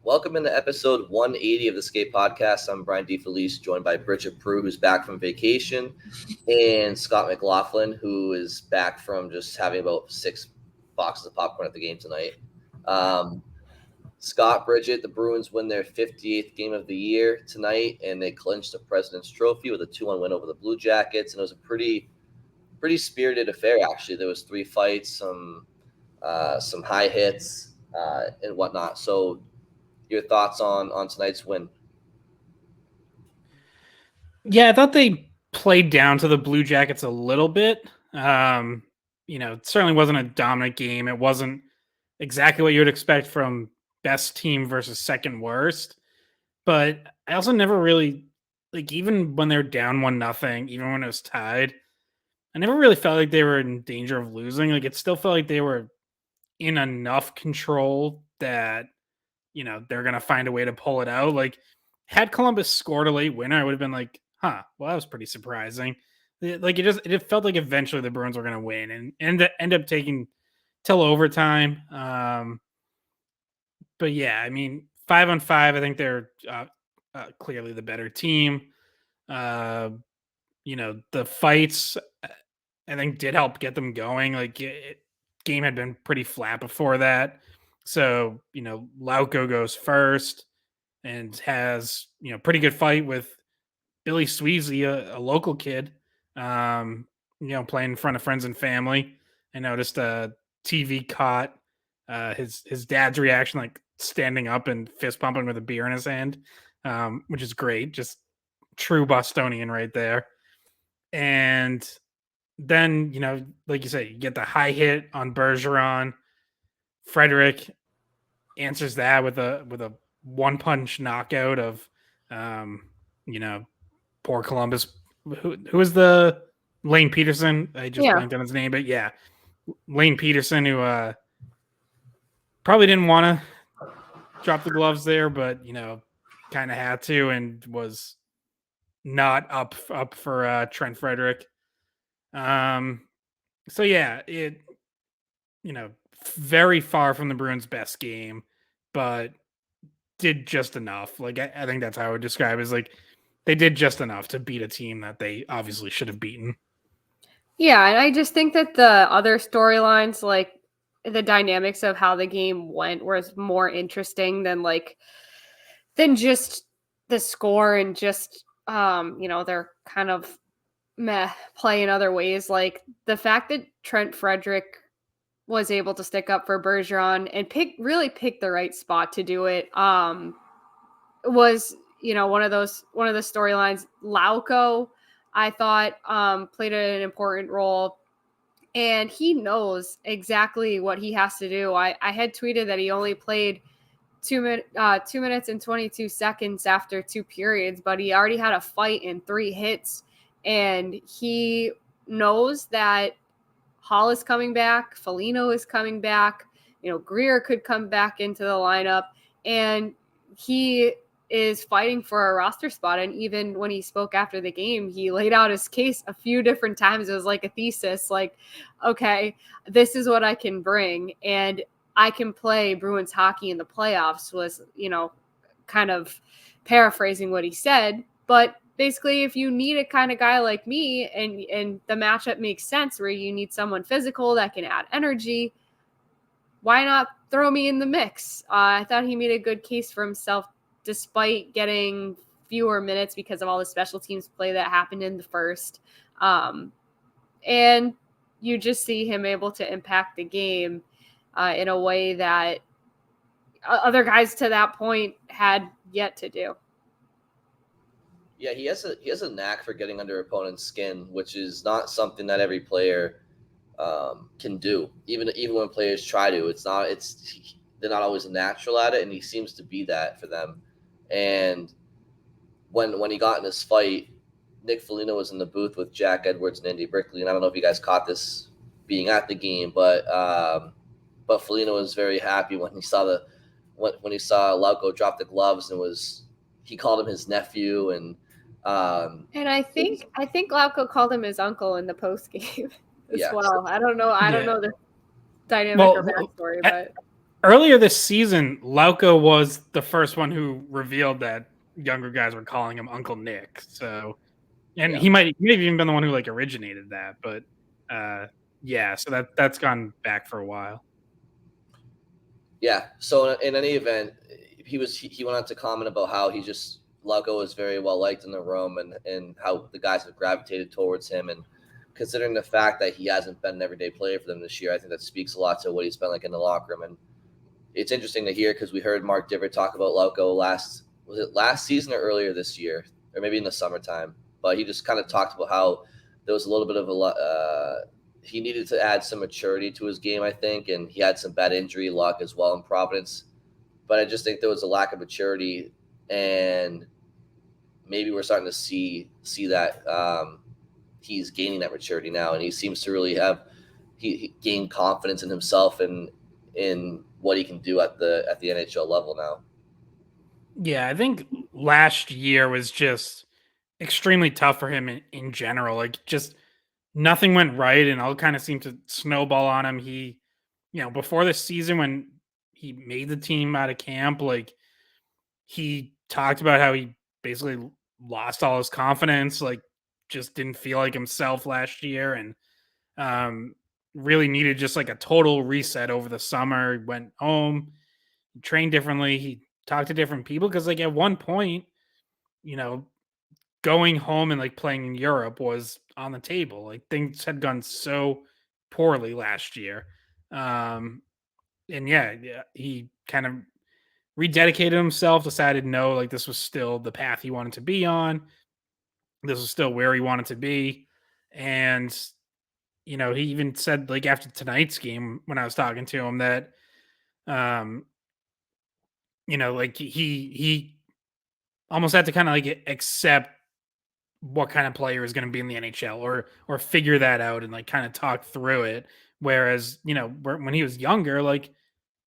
Welcome into episode 180 of the Skate Podcast. I'm Brian DeFelice, joined by Bridget Prue, who's back from vacation, and Scott McLaughlin, who is back from just having about 6 boxes of popcorn at the game tonight. Scott, Bridget, the Bruins win their 58th game of the year tonight, and they clinched the President's Trophy with a 2-1 win over the Blue Jackets, and it was a pretty spirited affair, actually. There was 3 fights, some high hits, and whatnot. So your thoughts on tonight's win? Yeah, I thought they played down to the Blue Jackets a little bit. It certainly wasn't a dominant game. It wasn't exactly what you would expect from best team versus second worst. But I also never really even when they're down 1-0, even when it was tied, I never really felt like they were in danger of losing. It still felt like they were in enough control that they're gonna find a way to pull it out. Had Columbus scored a late winner, I would have been like, well, that was pretty surprising. It felt like eventually the Bruins were gonna win and end up taking till overtime. But yeah, I mean, 5-on-5, I think they're clearly the better team. The fights, I think, did help get them going. Game had been pretty flat before that. So, Lauko goes first and has, pretty good fight with Billy Sweezy, a local kid, playing in front of friends and family. I noticed a TV caught his dad's reaction, standing up and fist pumping with a beer in his hand, which is great. Just true Bostonian right there. And then, like you say, you get the high hit on Bergeron. Frederic answers that with a one punch knockout of, poor Columbus. Who is the Lane Peterson? I just blanked on his name, but yeah, Lane Peterson, who probably didn't want to drop the gloves there, but kind of had to, and was not up for Trent Frederic. So yeah, it very far from the Bruins' best game, but did just enough. I think that's how I would describe it, is they did just enough to beat a team that they obviously should have beaten. Yeah, and I just think that the other storylines, the dynamics of how the game went, was more interesting than just the score and just they're kind of meh play in other ways. The fact that Trent Frederic was able to stick up for Bergeron and pick the right spot to do it was one of the storylines. Lauko, I thought, played an important role, and he knows exactly what he has to do. I had tweeted that he only played 2 minutes and 22 seconds after 2 periods, but he already had a fight and 3 hits, and he knows that Hall is coming back, Foligno is coming back, Greer could come back into the lineup, and he is fighting for a roster spot. And even when he spoke after the game, he laid out his case a few different times. It was like a thesis, okay, this is what I can bring, and I can play Bruins hockey in the playoffs, was, kind of paraphrasing what he said. But basically, if you need a kind of guy like me, and the matchup makes sense where you need someone physical that can add energy, why not throw me in the mix? I thought he made a good case for himself, despite getting fewer minutes because of all the special teams play that happened in the first. And you just see him able to impact the game in a way that other guys to that point had yet to do. Yeah, he has a knack for getting under opponent's skin, which is not something that every player can do. Even when players try to, they're not always natural at it, and he seems to be that for them. And when he got in this fight, Nick Foligno was in the booth with Jack Edwards and Andy Brickley, and I don't know if you guys caught this being at the game, but Foligno was very happy when he saw Lauko drop the gloves, and he called him his nephew, and I think Lauko called him his uncle in the post game as well. I don't know the dynamic or backstory, but earlier this season, Lauko was the first one who revealed that younger guys were calling him Uncle Nick. So, and Yeah. he might have even been the one who like originated that. But yeah, so that's gone back for a while. Yeah. So in any event, he went on to comment about how he just Lauko is very well liked in the room, and how the guys have gravitated towards him. And considering the fact that he hasn't been an everyday player for them this year, I think that speaks a lot to what he's been like in the locker room. And it's interesting to hear because we heard Mark Divert talk about Lauko last season or earlier this year, or maybe in the summertime. But he just kind of talked about how there was a little bit of he needed to add some maturity to his game, I think, and he had some bad injury luck as well in Providence. But I just think there was a lack of maturity, and maybe we're starting to see that he's gaining that maturity now, and he seems to really have he gained confidence in himself and in what he can do at the NHL level now. Yeah, I think last year was just extremely tough for him in general. Like, just nothing went right, and all kind of seemed to snowball on him. He, before the season when he made the team out of camp, like he talked about how he basically lost all his confidence, like just didn't feel like himself last year, and really needed just like a total reset over the summer. He went home, he trained differently, he talked to different people because like at one point, you know, going home and like playing in Europe was on the table. Like things had gone so poorly last year. Um and yeah, he kind of rededicated himself, decided no, like this was still the path he wanted to be on. This was still where he wanted to be. And he even said like after tonight's game when I was talking to him that um like he almost had to kind of like accept what kind of player is going to be in the NHL or figure that out and like kind of talk through it. Whereas, when he was younger, like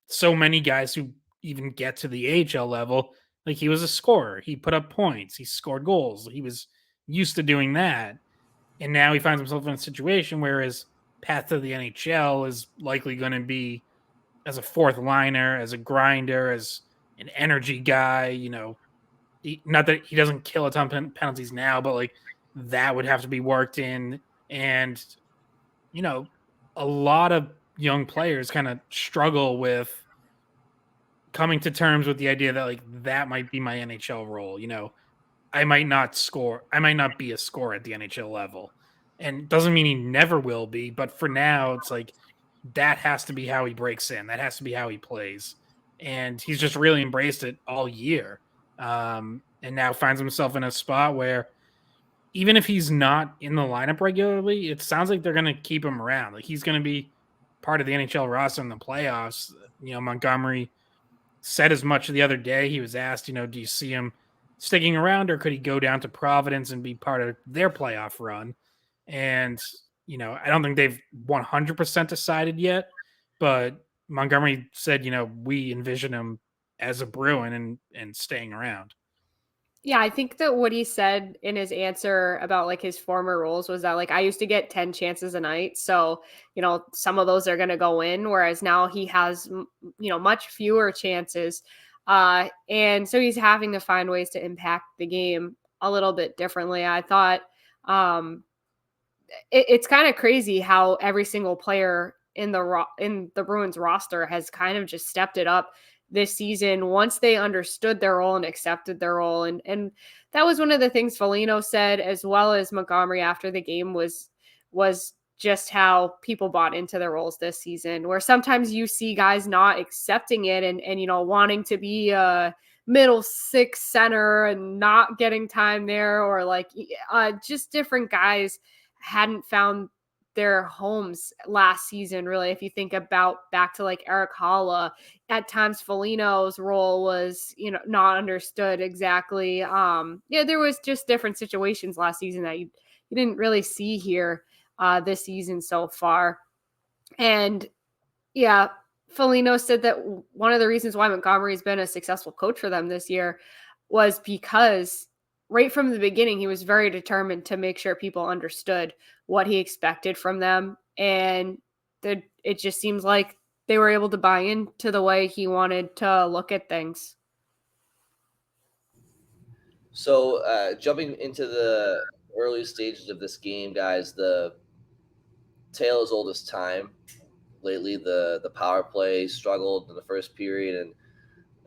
so many guys who even get to the AHL level, like he was a scorer. He put up points, he scored goals. He was used to doing that. And now he finds himself in a situation where his path to the NHL is likely going to be as a fourth liner, as a grinder, as an energy guy, not that he doesn't kill a ton of penalties now, but like that would have to be worked in. And, you know, a lot of young players kind of struggle with coming to terms with the idea that like that might be my NHL role. I might not score, I might not be a scorer at the NHL level. And doesn't mean he never will be, but for now, it's like that has to be how he breaks in. That has to be how he plays. And he's just really embraced it all year. And now finds himself in a spot where even if he's not in the lineup regularly, it sounds like they're going to keep him around. Like he's going to be part of the NHL roster in the playoffs. Montgomery said as much the other day. He was asked, do you see him sticking around or could he go down to Providence and be part of their playoff run? And, I don't think they've 100% decided yet, but Montgomery said, we envision him as a Bruin and staying around. Yeah, I think that what he said in his answer about like his former roles was that like I used to get 10 chances a night. So, some of those are going to go in, whereas now he has, much fewer chances. And so he's having to find ways to impact the game a little bit differently. I thought um, it's kind of crazy how every single player in the Bruins roster has kind of just stepped it up this season once they understood their role and accepted their role. And that was one of the things Foligno said, as well as Montgomery after the game, was just how people bought into their roles this season, where sometimes you see guys not accepting it and wanting to be a middle six center and not getting time there, or like just different guys hadn't found their homes last season. Really, if you think about back to like Eric Holla, at times Foligno's role was, not understood exactly. There was just different situations last season that you didn't really see here this season so far. And yeah, Foligno said that one of the reasons why Montgomery's been a successful coach for them this year was because right from the beginning, he was very determined to make sure people understood what he expected from them. And it just seems like they were able to buy into the way he wanted to look at things. So jumping into the early stages of this game, guys, the tale as old as time. Lately, the power play struggled in the first period, and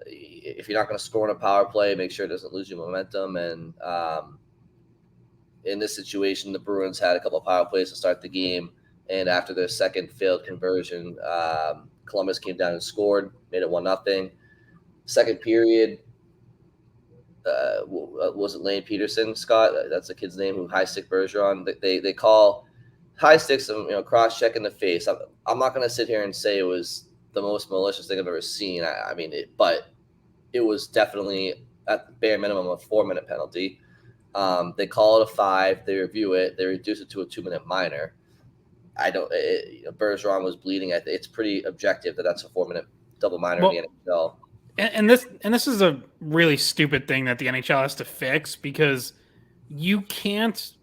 if you're not going to score on a power play, make sure it doesn't lose you momentum. And in this situation, the Bruins had a couple of power plays to start the game, and after their second failed conversion, Columbus came down and scored, made it 1-0. Second period, was it Lane Peterson, Scott? That's the kid's name, who high stick Bergeron. They call high sticks and cross check in the face. I'm not going to sit here and say it was the most malicious thing I've ever seen. I mean, but it was definitely at the bare minimum a 4-minute penalty. They call it a 5. They review it. They reduce it to a 2-minute minor. Bergeron was bleeding. It's pretty objective that that's a 4-minute double minor in the NHL. And this is a really stupid thing that the NHL has to fix, because you can't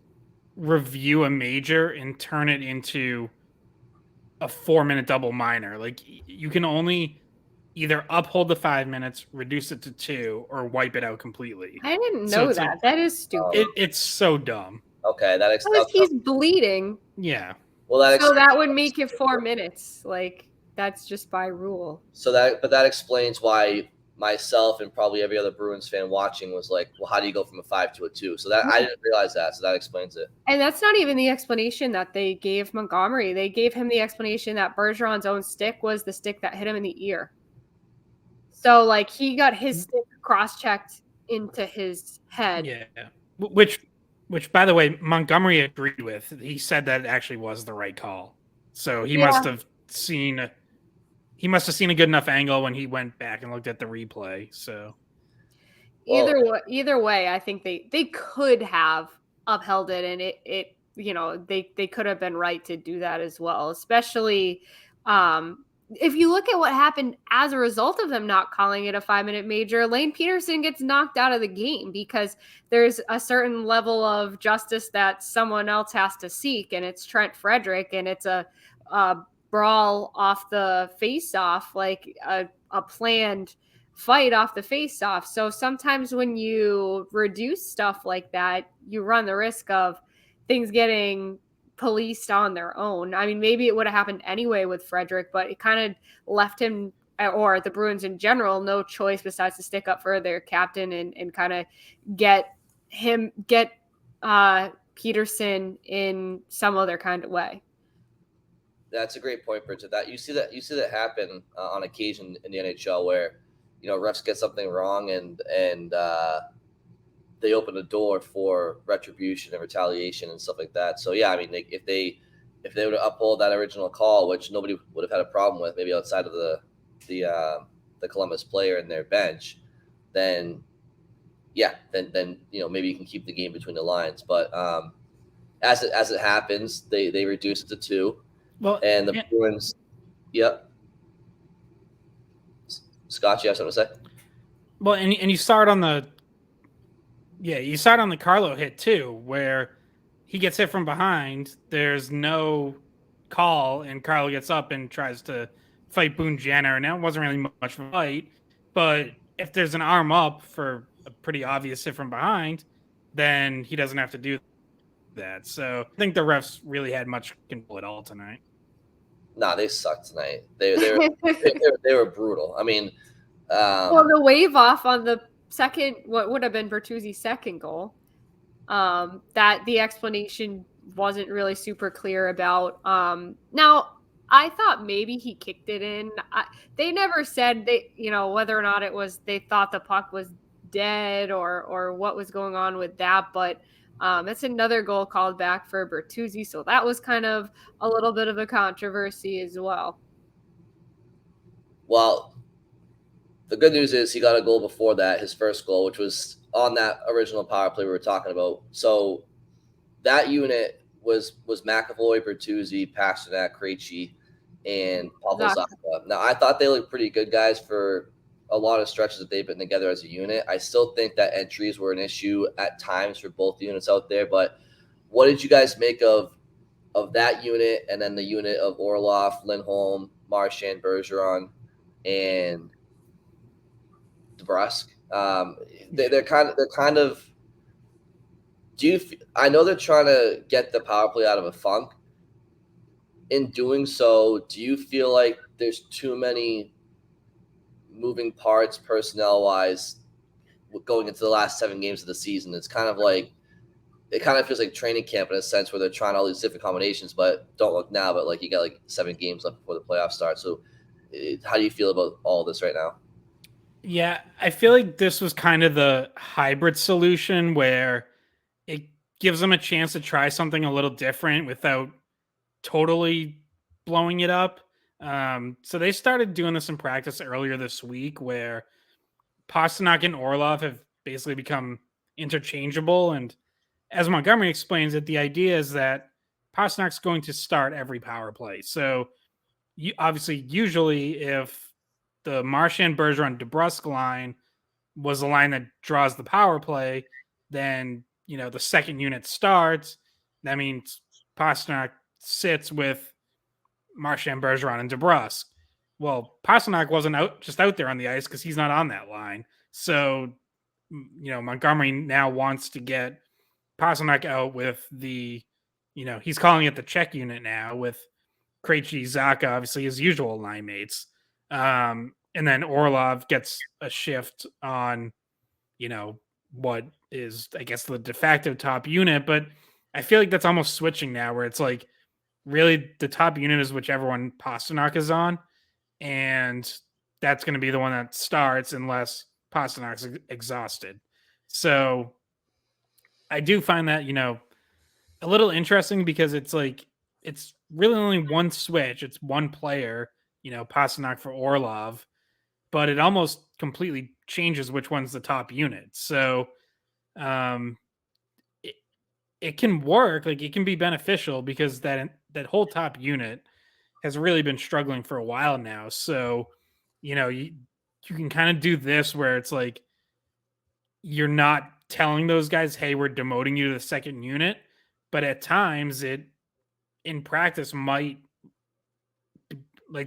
review a major and turn it into a 4-minute double minor. Like, you can only either uphold the 5 minutes, reduce it to 2, or wipe it out completely. I didn't know that. That is stupid. It's so dumb. Okay, he's bleeding. Yeah. Well, that would make it 4 minutes. Like, that's just by rule. So that explains why myself and probably every other Bruins fan watching was like, well, how do you go from a 5 to a 2? So that I didn't realize that. So that explains it. And that's not even the explanation that they gave Montgomery. They gave him the explanation that Bergeron's own stick was the stick that hit him in the ear. So, like, he got his stick cross-checked into his head. Yeah. Which, by the way, Montgomery agreed with. He said that it actually was the right call. So he must have seen a good enough angle when he went back and looked at the replay. So either way, I think they could have upheld it, and it they could have been right to do that as well, especially if you look at what happened as a result of them not calling it a 5-minute major. Lane Peterson gets knocked out of the game because there's a certain level of justice that someone else has to seek, and it's Trent Frederic, and it's a brawl off the face-off, like a planned fight off the face-off. So sometimes when you reduce stuff like that, you run the risk of things getting policed on their own. I mean, maybe it would have happened anyway with Frederic, but it kind of left him, or the Bruins in general, no choice besides to stick up for their captain and kind of get Peterson in some other kind of way. That's a great point, Bridget. That you see that happen on occasion in the NHL, where refs get something wrong and they open the door for retribution and retaliation and stuff like that. So yeah, I mean, if they were to uphold that original call, which nobody would have had a problem with, maybe outside of the Columbus player and their bench, then maybe you can keep the game between the lines. But as it happens, they reduce it to 2. Well, and the Bruins, yep. Scott, you have something to say? Well, and you start on the Carlo hit too, where he gets hit from behind. There's no call, and Carlo gets up and tries to fight Boone Jenner. Now it wasn't really much of a fight, but if there's an arm up for a pretty obvious hit from behind, then he doesn't have to do that. So I think the refs really had much control at all tonight. Nah, they sucked tonight. They were brutal. I mean, well, the wave off on the second, what would have been Bertuzzi's second goal, that the explanation wasn't really super clear about. Now, I thought maybe he kicked it in. They never said whether or not they thought the puck was dead or what was going on with that, but that's another goal called back for Bertuzzi, so that was kind of a little bit of a controversy as well. Well, the good news is he got a goal before that, his first goal, which was on that original power play we were talking about. So that unit was McAvoy, Bertuzzi, Pasternak, Krejci, and Pavel Zacha. Now, I thought they looked pretty good, guys, for a lot of stretches that they've been together as a unit. I still think that entries were an issue at times for both units out there. But what did you guys make of that unit, and then the unit of Orlov, Lindholm, Marchand, Bergeron, and DeBrusque. They're kind of. I know they're trying to get the power play out of a funk. In doing so, do you feel like there's too many moving parts personnel wise going into the last 7 games of the season? It's kind of like it kind of feels like training camp in a sense where they're trying all these different combinations, but don't look now. But like you got like 7 games left before the playoffs start. So, how do you feel about all this right now? Yeah, I feel like this was kind of the hybrid solution where it gives them a chance to try something a little different without totally blowing it up. So they started doing this in practice earlier this week where Pasternak and Orlov have basically become interchangeable. And as Montgomery explains it, the idea is that Pasternak's going to start every power play. So usually if the Marchand, Bergeron, DeBrusque line was the line that draws the power play, then the second unit starts. That means Pasternak sits with Marchand, Bergeron, and DeBrusque. Well, Pasternak wasn't out there on the ice because he's not on that line. So, Montgomery now wants to get Pasternak out with the, he's calling it the check unit now with Krejci, Zacha, obviously his usual line mates. And then Orlov gets a shift on, what is, I guess, the de facto top unit. But I feel like that's almost switching now where it's like really the top unit is whichever one Pasternak is on. And that's going to be the one that starts unless Pasternak's exhausted. So I do find that, a little interesting because it's like, it's really only one switch. It's one player, Pasternak for Orlov, but it almost completely changes which one's the top unit. So it can work, like it can be beneficial because that whole top unit has really been struggling for a while now. So, you can kind of do this where it's like you're not telling those guys, hey, we're demoting you to the second unit, but at times it in practice might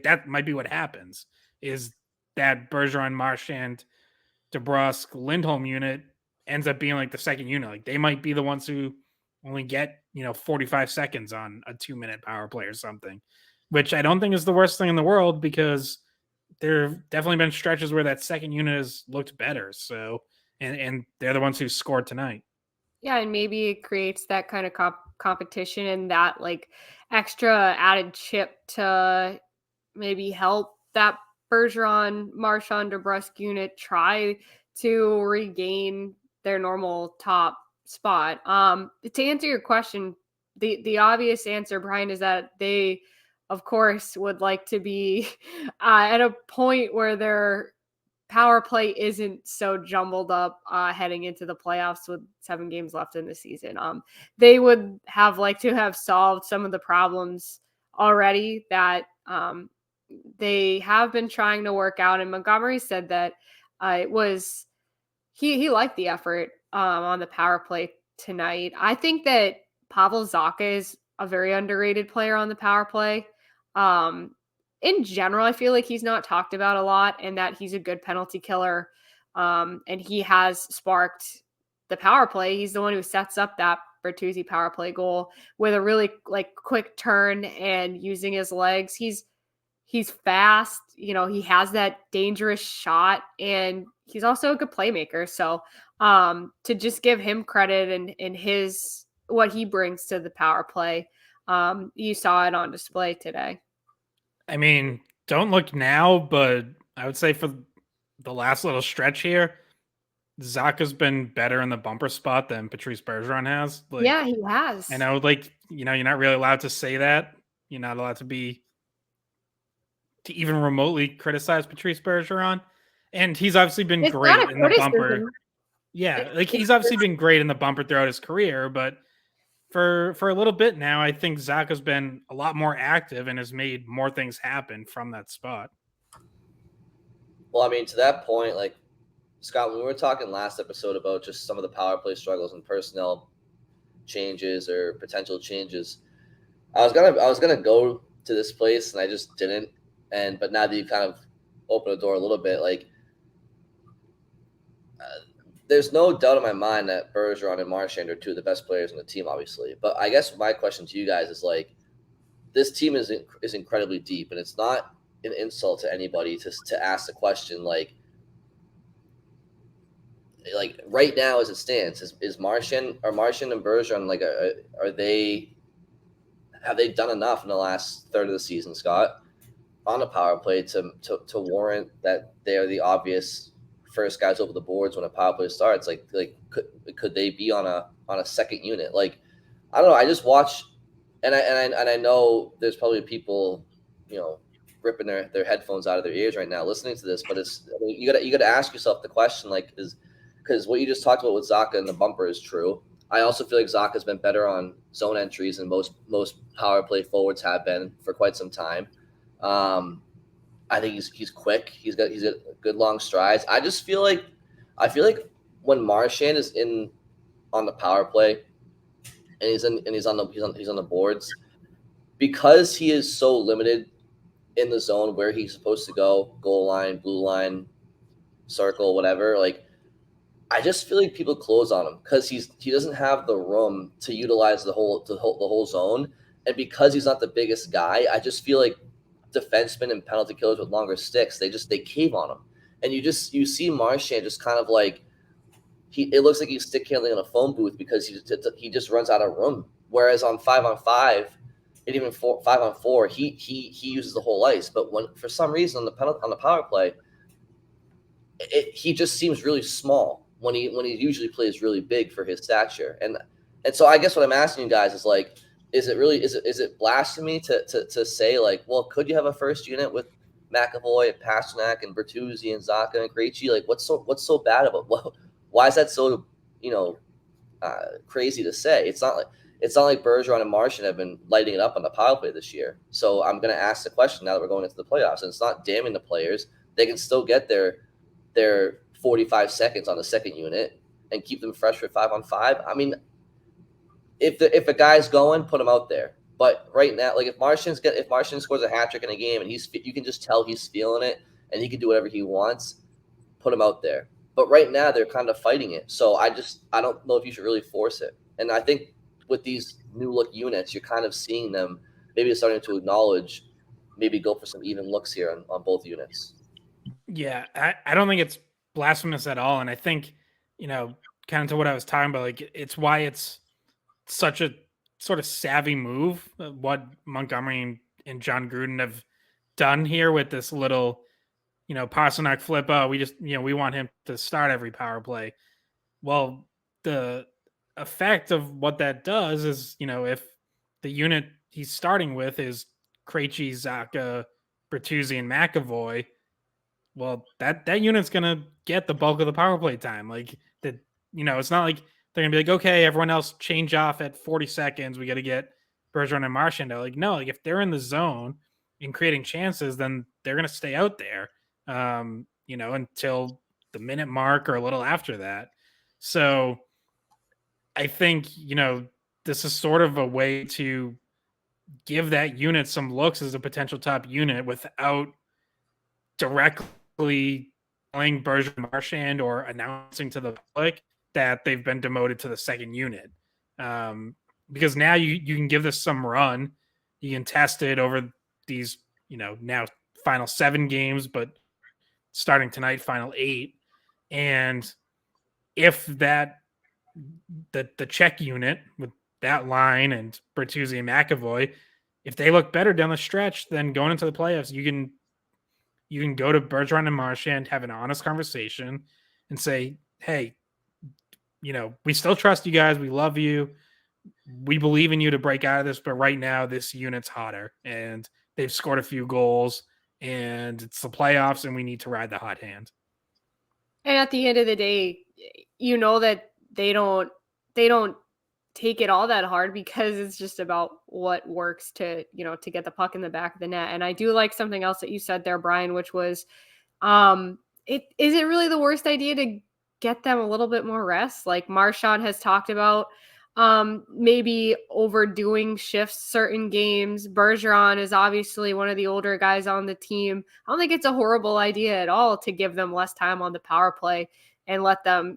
that might be what happens is that Bergeron, Marchand, DeBrusque, Lindholm unit ends up being like the second unit. Like they might be the ones who only get 45 seconds on a 2-minute power play or something, which I don't think is the worst thing in the world because there have definitely been stretches where that second unit has looked better. So and they're the ones who scored tonight. Yeah, and maybe it creates that kind of competition and that like extra added chip to maybe help that Bergeron, Marchand, DeBrusque unit try to regain their normal top spot. To answer your question, the obvious answer, Brian, is that they, of course, would like to be at a point where their power play isn't so jumbled up heading into the playoffs with 7 games left in the season. They would have liked to have solved some of the problems already that they have been trying to work out. And Montgomery said that it was he liked the effort on the power play tonight. I think that Pavel Zacha is a very underrated player on the power play. In general, I feel like he's not talked about a lot and that he's a good penalty killer. And he has sparked the power play. He's the one who sets up that Bertuzzi power play goal with a really like quick turn and using his legs. He's fast, he has that dangerous shot and he's also a good playmaker. So to just give him credit and his what he brings to the power play, you saw it on display today. I mean, don't look now, but I would say for the last little stretch here, Zacha's been better in the bumper spot than Patrice Bergeron has. Like, Yeah, he has. I know, you're not really allowed to say that. You're not allowed to even remotely criticize Patrice Bergeron. And he's obviously been great in the bumper. Yeah, like he's obviously been great in the bumper throughout his career, but for a little bit now, I think Zacha's been a lot more active and has made more things happen from that spot. Well, I mean, to that point, like Scott, when we were talking last episode about just some of the power play struggles and personnel changes or potential changes, I was gonna go to this place and I just didn't. but now that you've kind of opened the door a little bit, like there's no doubt in my mind that Bergeron and Marchand are two of the best players on the team, obviously. But I guess my question to you guys is like, this team is incredibly deep, and it's not an insult to anybody to ask the question like right now as it stands, is Marchand and Bergeron like have they done enough in the last third of the season, Scott, on the power play to warrant that they are the obvious first guys over the boards when a power play starts? Like could they be on a second unit? Like I don't know. I just watch, and I know there's probably people, ripping their headphones out of their ears right now listening to this, but you gotta ask yourself the question, like, because what you just talked about with Zacha and the bumper is true. I also feel like Zacha's been better on zone entries than most power play forwards have been for quite some time. I think he's quick. He's got good long strides. I feel like when Marchand is on the power play and he's on the boards, because he is so limited in the zone where he's supposed to go, goal line, blue line, circle, whatever. Like I just feel like people close on him because he doesn't have the room to utilize the whole zone, and because he's not the biggest guy, I just feel like defensemen and penalty killers with longer sticks, they cave on him, and you see Marchand just kind of like it looks like he's stick handling in a phone booth because he just runs out of room. Whereas on 5-on-5 and even 5-on-4, he uses the whole ice. But when for some reason on the power play, he just seems really small when he usually plays really big for his stature. And so I guess what I'm asking you guys is like, is it blasphemy to say like, well, could you have a first unit with McAvoy and Pastrnak and Bertuzzi and Zacha and Krejci? Like what's so bad about why is that so crazy to say? It's not like Bergeron and Marchand have been lighting it up on the power play this year. So I'm going to ask the question now that we're going into the playoffs, and it's not damning the players. They can still get their 45 seconds on the second unit and keep them fresh for 5-on-5. I mean, if a guy's going, put him out there. But right now, like if Marchand scores a hat trick in a game and you can just tell he's feeling it and he can do whatever he wants, put him out there. But right now they're kind of fighting it. So I don't know if you should really force it. And I think with these new look units, you're kind of seeing them maybe starting to acknowledge, maybe go for some even looks here on both units. Yeah, I don't think it's blasphemous at all. And I think, kind of to what I was talking about, like it's why it's such a sort of savvy move, what Montgomery and John Gruden have done here with this little, Pastrnak flip. Oh, we want him to start every power play. Well, the effect of what that does is, if the unit he's starting with is Krejci, Zacha, Bertuzzi, and McAvoy, well, that unit's gonna get the bulk of the power play time. Like that, it's not like they're gonna be like, okay, everyone else change off at 40 seconds. We got to get Bergeron and Marchand out. Like, no, like if they're in the zone and creating chances, then they're gonna stay out there, until the minute mark or a little after that. So I think, this is sort of a way to give that unit some looks as a potential top unit without directly telling Bergeron Marchand or announcing to the public that they've been demoted to the second unit. Because now you can give this some run. You can test it over these, now final 7 games, but starting tonight, final 8. And if the check unit with that line and Bertuzzi and McAvoy, if they look better down the stretch, then going into the playoffs, you can go to Bergeron and Marchand, have an honest conversation, and say, "Hey, we still trust you guys. We love you. We believe in you to break out of this. But right now, this unit's hotter, and they've scored a few goals, and it's the playoffs, and we need to ride the hot hand." And at the end of the day, that they don't take it all that hard because it's just about what works to get the puck in the back of the net. And I do like something else that you said there, Brian, which was, is it really the worst idea to get them a little bit more rest? Like Marchand has talked about, maybe overdoing shifts certain games. Bergeron is obviously one of the older guys on the team. I don't think it's a horrible idea at all to give them less time on the power play and let them,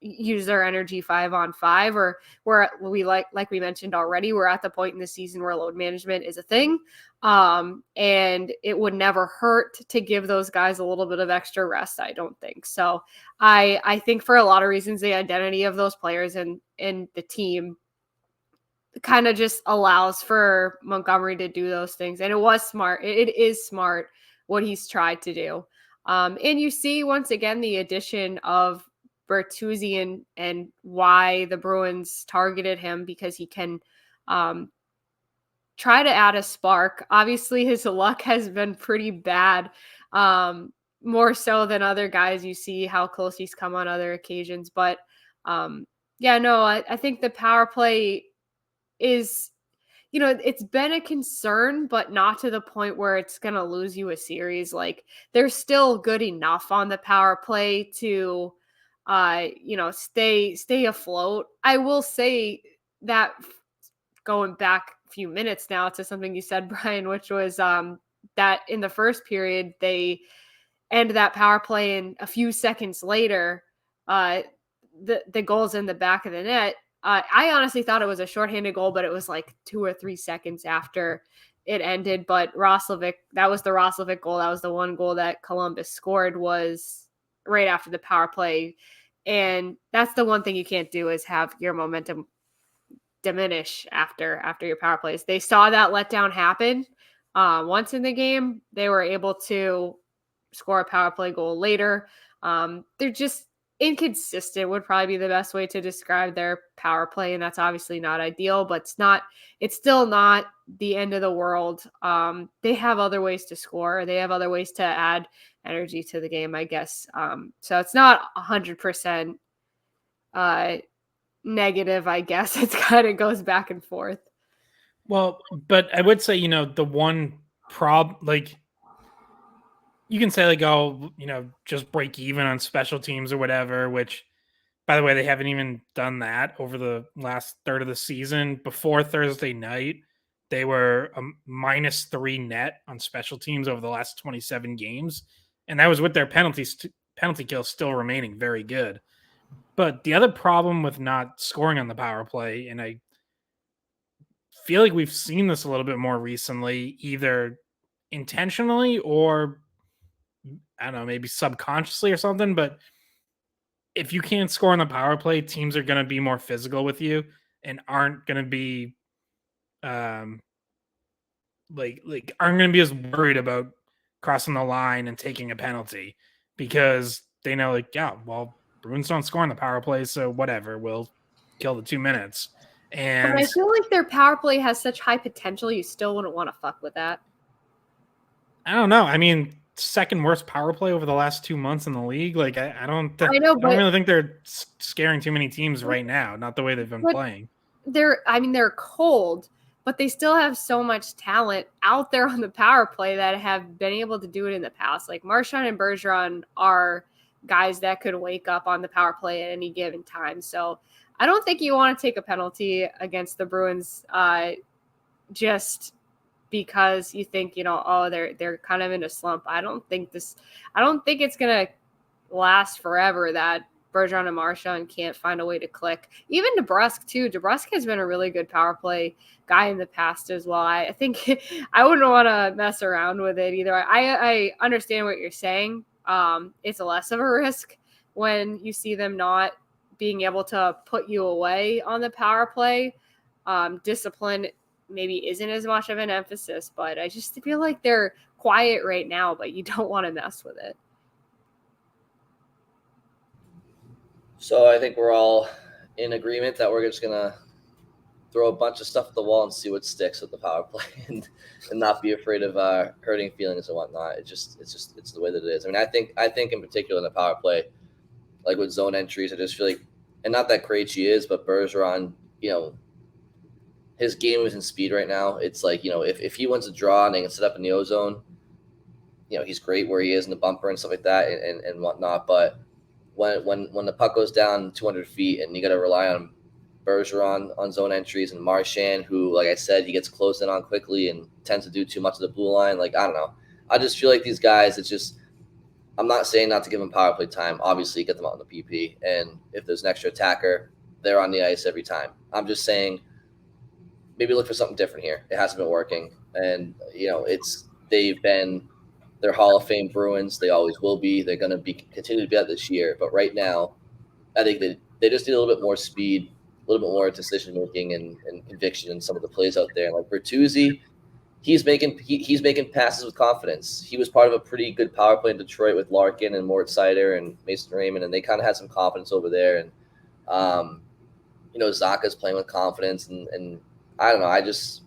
use their energy 5-on-5, or where we like we mentioned already, we're at the point in the season where load management is a thing. And it would never hurt to give those guys a little bit of extra rest, I don't think. So I think for a lot of reasons, the identity of those players and the team kind of just allows for Montgomery to do those things. And it was smart. It is smart what he's tried to do. And you see once again the addition of Bertuzzi and why the Bruins targeted him, because he can try to add a spark. Obviously, his luck has been pretty bad, more so than other guys. You see how close he's come on other occasions. But I think the power play is, it's been a concern, but not to the point where it's going to lose you a series. Like, they're still good enough on the power play to, stay afloat. I will say that going back a few minutes now to something you said, Brian, which was that in the first period, they end that power play, and a few seconds later, the goal's in the back of the net. I honestly thought it was a shorthanded goal, but it was like 2 or 3 seconds after it ended. But Roslovic, that was the Roslovic goal. That was the one goal that Columbus scored, was right after the power play. And that's the one thing you can't do, is have your momentum diminish after your power plays. They saw that letdown happen once in the game. They were able to score a power play goal later. They're just inconsistent, would probably be the best way to describe their power play, and that's obviously not ideal, but it's still not the end of the world. They have other ways to score. They have other ways to add energy to the game, I guess. So it's not 100% negative, I guess. It kind of goes back and forth. Well, but I would say, the one like, you can say, like, oh, just break even on special teams or whatever, which, by the way, they haven't even done that over the last third of the season. Before Thursday night, they were a -3 net on special teams over the last 27 games. And that was with their penalty kills still remaining very good. But the other problem with not scoring on the power play, and I feel like we've seen this a little bit more recently, either intentionally or, I don't know, maybe subconsciously or something, but if you can't score on the power play, teams are going to be more physical with you and aren't going to be aren't going to be as worried about crossing the line and taking a penalty, because they know, like, yeah, well, Bruins don't score on the power play, so whatever, we'll kill the 2 minutes. And but I feel like their power play has such high potential, you still wouldn't want to fuck with that. I don't know. I mean, second worst power play over the last 2 months in the league. Like, I don't really think they're scaring too many teams right now. Not the way they've been playing. They're cold, but they still have so much talent out there on the power play that have been able to do it in the past. Like, Marchand and Bergeron are guys that could wake up on the power play at any given time. So I don't think you want to take a penalty against the Bruins just because you think, they're kind of in a slump. I don't think it's going to last forever that Bergeron and Marchand can't find a way to click. Even DeBrusk too. DeBrusk has been a really good power play guy in the past as well. I think I wouldn't want to mess around with it either. I understand what you're saying. It's less of a risk when you see them not being able to put you away on the power play. Discipline maybe isn't as much of an emphasis, but I just feel like they're quiet right now, but you don't want to mess with it. So I think we're all in agreement that we're just gonna throw a bunch of stuff at the wall and see what sticks with the power play, and not be afraid of hurting feelings and whatnot. It's the way that it is. I mean, I think in particular in the power play, like with zone entries, I just feel like, and not that Krejci is, but Bergeron, his game is in speed right now. It's like, if he wants to draw and they can set up in the ozone, he's great where he is in the bumper and stuff like that and whatnot. But when the puck goes down 200 feet and you got to rely on Bergeron on zone entries and Marchand, who, like I said, he gets closed in on quickly and tends to do too much of the blue line. Like, I don't know. I just feel like these guys, it's just, I'm not saying not to give them power play time. Obviously, get them out in the PP. And if there's an extra attacker, they're on the ice every time. I'm just saying maybe look for something different here. It hasn't been working. And, they're Hall of Fame Bruins. They always will be. They're going to continue to be that this year. But right now, I think they just need a little bit more speed, a little bit more decision making and conviction in some of the plays out there. Like Bertuzzi, he's making passes with confidence. He was part of a pretty good power play in Detroit with Larkin and Mort Seider and Mason Raymond, and they kind of had some confidence over there. And Zaka's playing with confidence, and I don't know. I just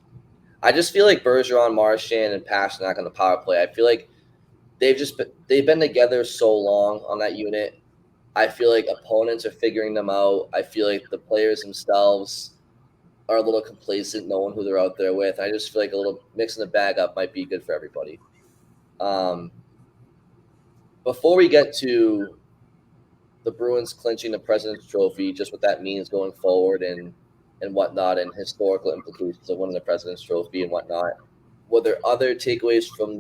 feel like Bergeron, Marchand, and Pasternak on the power play. I feel like they've been together so long on that unit. I feel like opponents are figuring them out. I feel like the players themselves are a little complacent knowing who they're out there with. I just feel like a little mixing the bag up might be good for everybody. Before we get to the Bruins clinching the President's Trophy, just what that means going forward and whatnot, and historical implications of winning the President's Trophy and whatnot, were there other takeaways from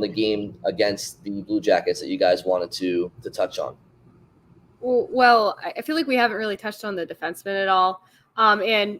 the game against the Blue Jackets that you guys wanted to touch on? Well, I feel like we haven't really touched on the defensemen at all. And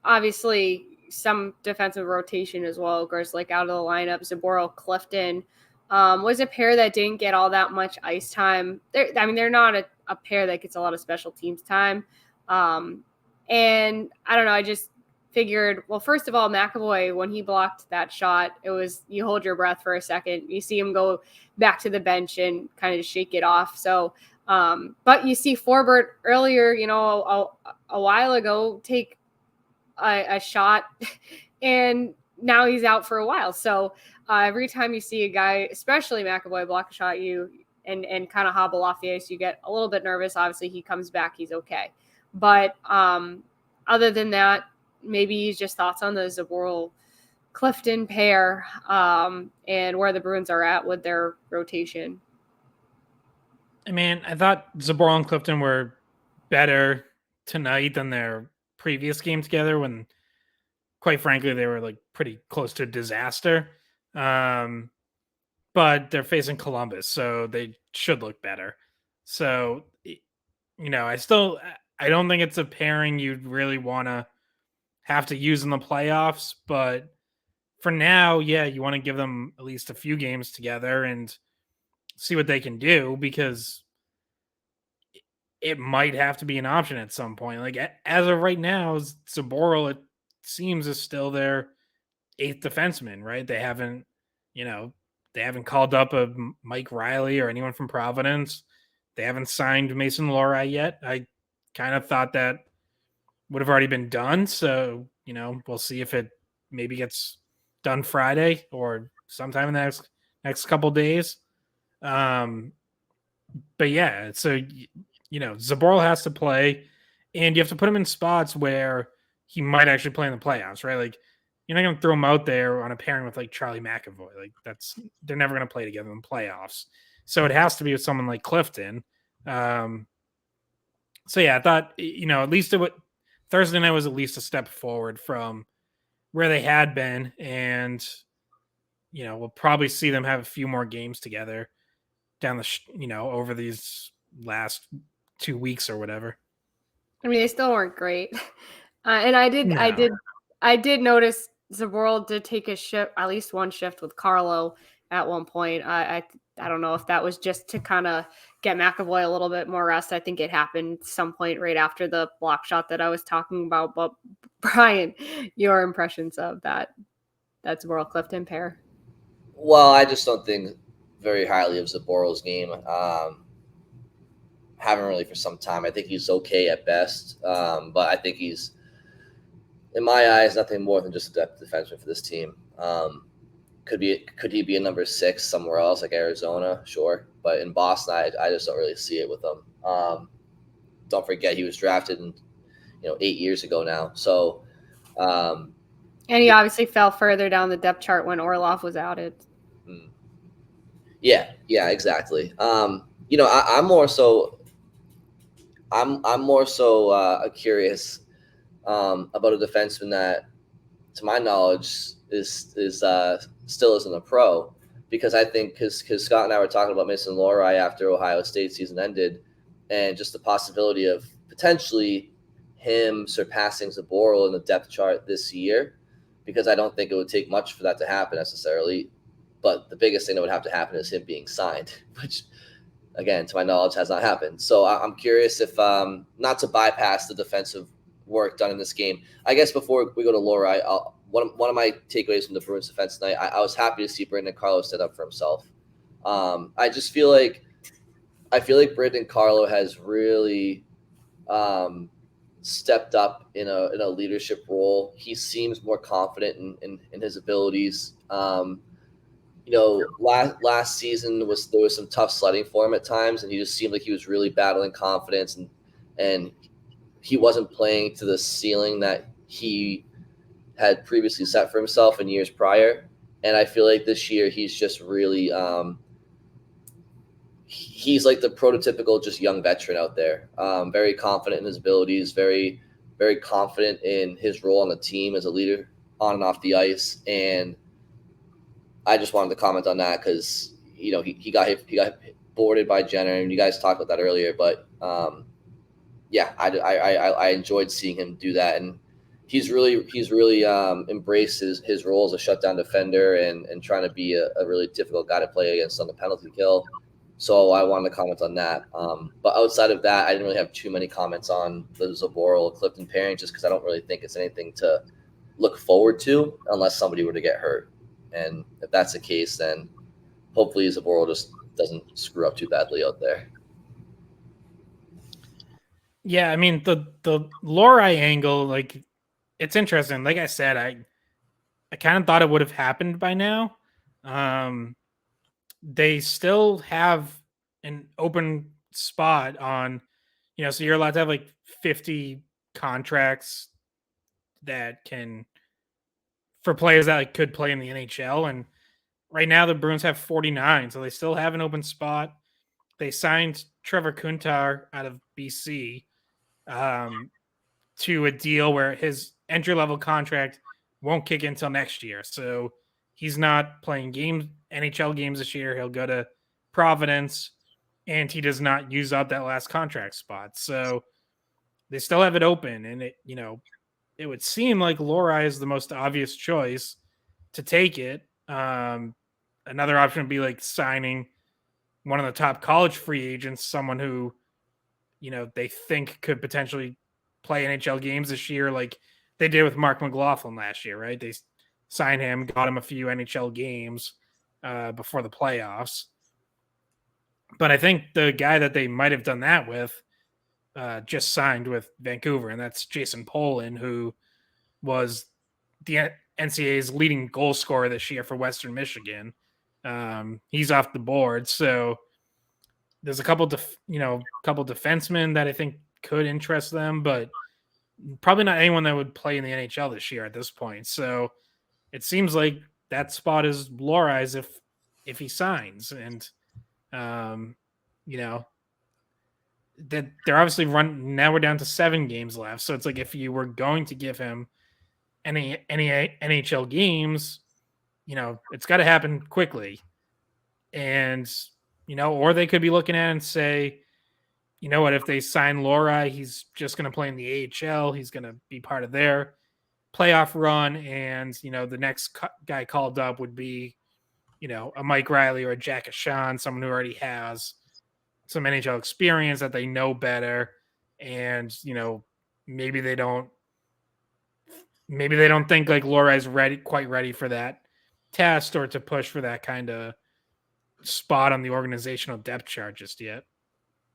obviously some defensive rotation as well. Of course, like out of the lineup, Zboril, Clifton was a pair that didn't get all that much ice time. They're not a pair that gets a lot of special teams time. And I don't know, I just figured, well, first of all, McAvoy, when he blocked that shot, it was, you hold your breath for a second. You see him go back to the bench and kind of shake it off. So, but you see Forbert earlier, a while ago, take a shot and now he's out for a while. So every time you see a guy, especially McAvoy, block a shot, and kind of hobble off the ice, you get a little bit nervous. Obviously he comes back, he's okay. But other than that, maybe just thoughts on the Zboril Clifton pair and where the Bruins are at with their rotation. I mean, I thought Zboril and Clifton were better tonight than their previous game together when, quite frankly, they were like pretty close to disaster. But they're facing Columbus, so they should look better. So, I don't think it's a pairing you'd really want to have to use in the playoffs, but for now, yeah, you want to give them at least a few games together and see what they can do, because it might have to be an option at some point. Like as of right now, Zboril, it seems, is still their eighth defenseman, right? They haven't called up a Mike Riley or anyone from Providence. They haven't signed Mason Lohrei yet. I kind of thought that would have already been done. So, we'll see if it maybe gets done Friday or sometime in the next couple days. But yeah, so, Zboril has to play, and you have to put him in spots where he might actually play in the playoffs, right? Like, you're not going to throw him out there on a pairing with like Charlie McAvoy. Like they're never going to play together in playoffs. So it has to be with someone like Clifton. So yeah, I thought, at least Thursday night was at least a step forward from where they had been. And, we'll probably see them have a few more games together down over these last 2 weeks or whatever. I mean, they still weren't great. And I did notice Zboril did take a shift, at least one shift with Carlo at one point. I don't know if that was just to kind of get McAvoy a little bit more rest. I think it happened some point right after the block shot that I was talking about. But Brian, your impressions of that Zboril Clifton pair? Well, I just don't think very highly of Zboril's game. Haven't really for some time. I think he's okay at best, but I think he's, in my eyes, nothing more than just a depth defenseman for this team. Could he be a number 6 somewhere else, like Arizona? Sure. But in Boston, I just don't really see it with him. Don't forget, he was drafted 8 years ago now. So, and he obviously fell further down the depth chart when Orlov was outed. Yeah, exactly. I'm more so, I'm more so curious about a defenseman that, to my knowledge, is still isn't a pro, because I think because Scott and I were talking about Mason Lohrei after Ohio State season ended, and just the possibility of potentially him surpassing Zaboral in the depth chart this year, because I don't think it would take much for that to happen necessarily. But the biggest thing that would have to happen is him being signed, which, again, to my knowledge, has not happened. So I'm curious if, not to bypass the defensive work done in this game, I guess before we go to Laura, one of my takeaways from the Bruins defense tonight, I was happy to see Brandon Carlo set up for himself. I just feel like Brandon Carlo has really stepped up in a leadership role. He seems more confident in his abilities. Last season there was some tough sledding for him at times, and he just seemed like he was really battling confidence, and he wasn't playing to the ceiling that he had previously set for himself in years prior. And I feel like this year he's just really he's like the prototypical just young veteran out there. Very confident in his abilities, very, very confident in his role on the team as a leader on and off the ice. And I just wanted to comment on that because he got boarded by Jenner, and you guys talked about that earlier. But I enjoyed seeing him do that, and he's really embraced his role as a shutdown defender and trying to be a really difficult guy to play against on the penalty kill. So I wanted to comment on that. But outside of that, I didn't really have too many comments on the Zaboral-Clifton pairing, just because I don't really think it's anything to look forward to unless somebody were to get hurt. And if that's the case, then hopefully Zaboral just doesn't screw up too badly out there. Yeah, I mean, the Lohrei angle, like, it's interesting. Like I said, I kind of thought it would have happened by now. They still have an open spot on, so you're allowed to have like 50 contracts that can, for players that like could play in the NHL. And right now the Bruins have 49, so they still have an open spot. They signed Trevor Kuntar out of BC to a deal where his entry level contract won't kick in until next year. So he's not playing NHL games this year. He'll go to Providence, and he does not use up that last contract spot. So they still have it open, and it would seem like Lohrei is the most obvious choice to take it. Another option would be like signing one of the top college free agents, someone who, they think could potentially play NHL games this year, like they did with Mark McLaughlin last year, right? They signed him, got him a few NHL games before the playoffs. But I think the guy that they might have done that with just signed with Vancouver, and that's Jason Polin, who was the NCAA's leading goal scorer this year for Western Michigan. He's off the board, so there's a couple defensemen that I think could interest them, but probably not anyone that would play in the NHL this year at this point. So it seems like that spot is Lohrei's if he signs, and that they're obviously now we're down to 7 games left. So it's like, if you were going to give him any NHL games, it's got to happen quickly. And, or they could be looking at it and say, you know what, if they sign Lohrei, he's just going to play in the AHL. He's going to be part of their playoff run. And, the next guy called up would be, a Mike Riley or a Jack Ashan, someone who already has some NHL experience that they know better. And, maybe they don't think like Lohrei's quite ready for that test or to push for that kind of spot on the organizational depth chart just yet.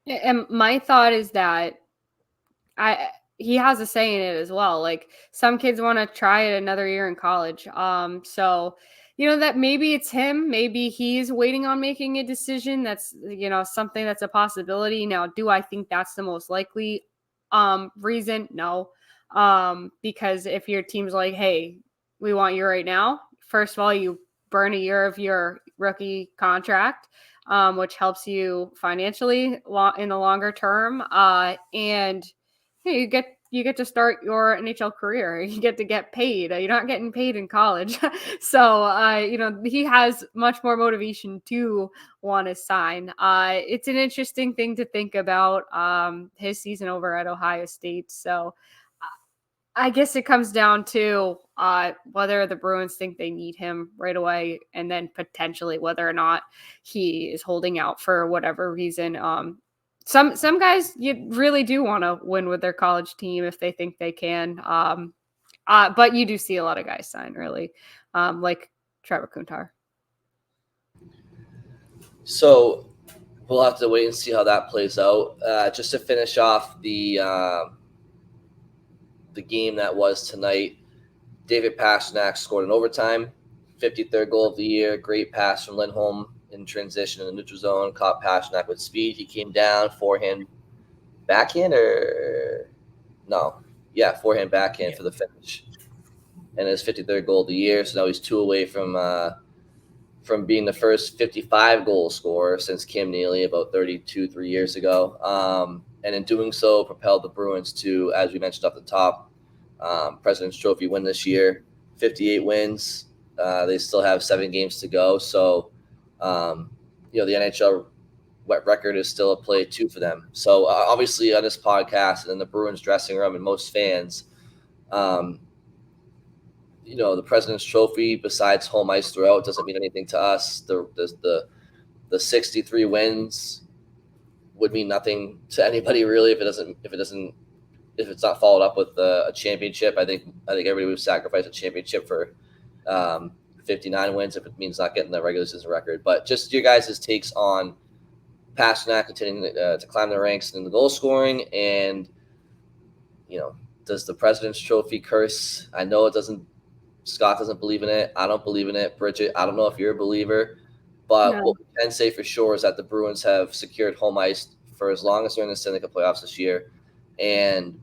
And my thought is that he has a say in it as well. Like, some kids want to try it another year in college. So, that maybe it's him, maybe he's waiting on making a decision. That's, something that's a possibility. Now, do I think that's the most likely reason? No. Because if your team's like, hey, we want you right now, first of all, you burn a year of your rookie contract, which helps you financially in the longer term. And you get to start your NHL career. You get paid. You're not getting paid in college. So, he has much more motivation to want to sign. It's an interesting thing to think about, his season over at Ohio State. So I guess it comes down to whether the Bruins think they need him right away, and then potentially whether or not he is holding out for whatever reason. Some guys, you really do want to win with their college team if they think they can. But you do see a lot of guys sign early, like Trevor Kuntar. So we'll have to wait and see how that plays out. Just to finish off the game that was tonight, David Pastrnak scored in overtime, 53rd goal of the year. Great pass from Lindholm in transition in the neutral zone, caught Pastrnak with speed. He came down, forehand, backhand, forehand, backhand for the finish. And his 53rd goal of the year, so now he's 2 away from being the first 55 goal scorer since Kim Neely about 3 years ago. And in doing so, propelled the Bruins to, as we mentioned up the top, President's Trophy win this year, 58 wins. They still have 7 games to go. So, the NHL record is still a play 2 for them. So, obviously, on this podcast and in the Bruins dressing room and most fans, the President's Trophy, besides home ice throughout, doesn't mean anything to us. The 63 wins would mean nothing to anybody really if it's not followed up with a championship. I think everybody would sacrifice a championship for 59 wins if it means not getting the regular season record. But just your guys' takes on Pastrnak continuing to climb the ranks in the goal scoring, and does the President's Trophy curse? I know it doesn't. Scott doesn't believe in it. I don't believe in it. Bridget, I don't know if you're a believer, but No. What we can say for sure is that the Bruins have secured home ice for as long as they're in the Stanley Cup playoffs this year. And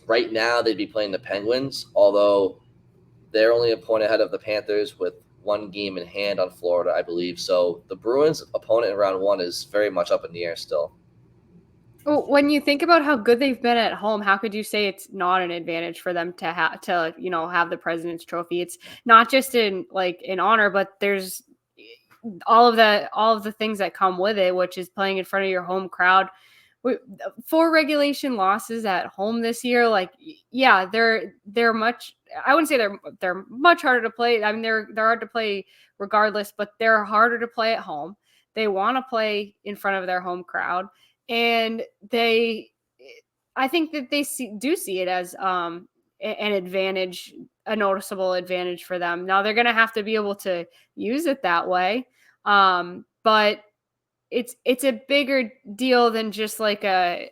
right now they'd be playing the Penguins, although they're only a point ahead of the Panthers with 1 game in hand on Florida, I believe. So the Bruins' opponent in round 1 is very much up in the air still. When you think about how good they've been at home, how could you say it's not an advantage for them to have the President's Trophy? It's not just in honor, but there's all of the things that come with it, which is playing in front of your home crowd. 4 regulation losses at home this year, they're much. I wouldn't say they're much harder to play. I mean, they're hard to play regardless, but they're harder to play at home. They want to play in front of their home crowd. And I think that they do see it as an advantage, a noticeable advantage for them. Now they're going to have to be able to use it that way, but it's a bigger deal than just like an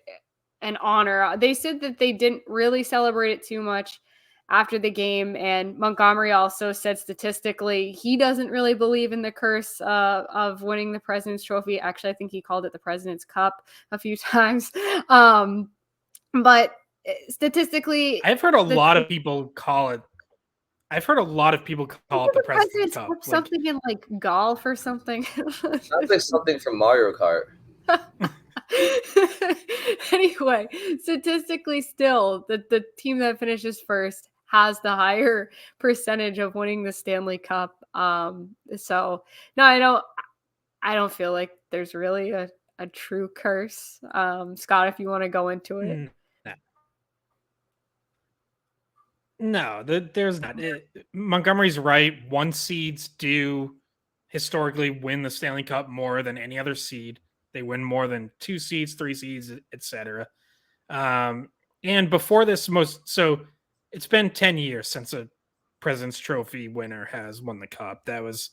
honor. They said that they didn't really celebrate it too much after the game, and Montgomery also said statistically he doesn't really believe in the curse of winning the President's Trophy. Actually, I think he called it the President's Cup a few times. But statistically, I've heard a lot of people call it. I've heard a lot of people call it the President's Cup. Something in golf or something. Sounds like something from Mario Kart. Anyway, statistically still, the team that finishes first has the higher percentage of winning the Stanley Cup. So no, I don't feel like there's really a true curse. Scott, if you want to go into it. No, there's not. Montgomery's right. 1 seeds do historically win the Stanley Cup more than any other seed. They win more than 2 seeds, 3 seeds, etc. And before this, so it's been 10 years since a President's Trophy winner has won the cup. That was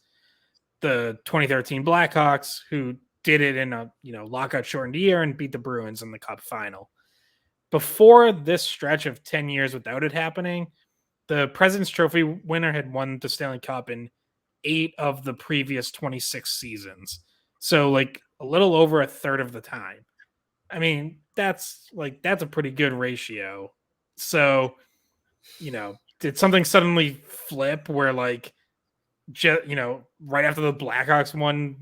the 2013 Blackhawks, who did it in a lockout shortened year and beat the Bruins in the cup final. Before this stretch of 10 years without it happening, the President's Trophy winner had won the Stanley Cup in 8 of the previous 26 seasons. So a little over a third of the time. I mean, that's a pretty good ratio. So, did something suddenly flip where right after the Blackhawks won,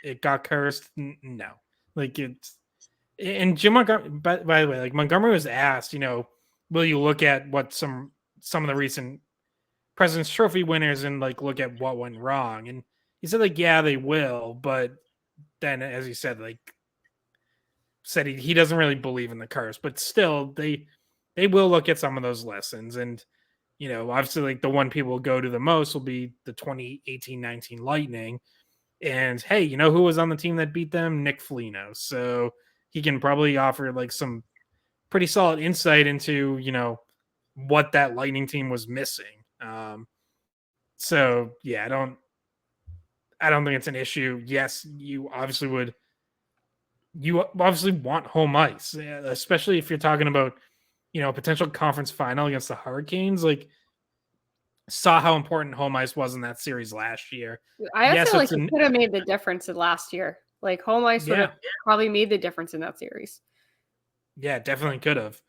it got cursed. No, like it's and Jim Montgomery. By the way, like Montgomery was asked, will you look at what some of the recent President's Trophy winners and like look at what went wrong, and he said like yeah they will, but then as he said he doesn't really believe in the curse, but still they will look at some of those lessons. And obviously like the one people will go to the most will be the 2018-19 Lightning. And hey, who was on the team that beat them? Nick Foligno. So he can probably offer like some pretty solid insight into what that Lightning team was missing. So yeah, I don't think it's an issue. Yes, you obviously want home ice, especially if you're talking about a potential conference final against the Hurricanes. Like, saw how important home ice was in that series last year. I Yes, feel like it could have made the difference in last year. Like home ice would have probably made the difference in that series. Yeah, definitely could have.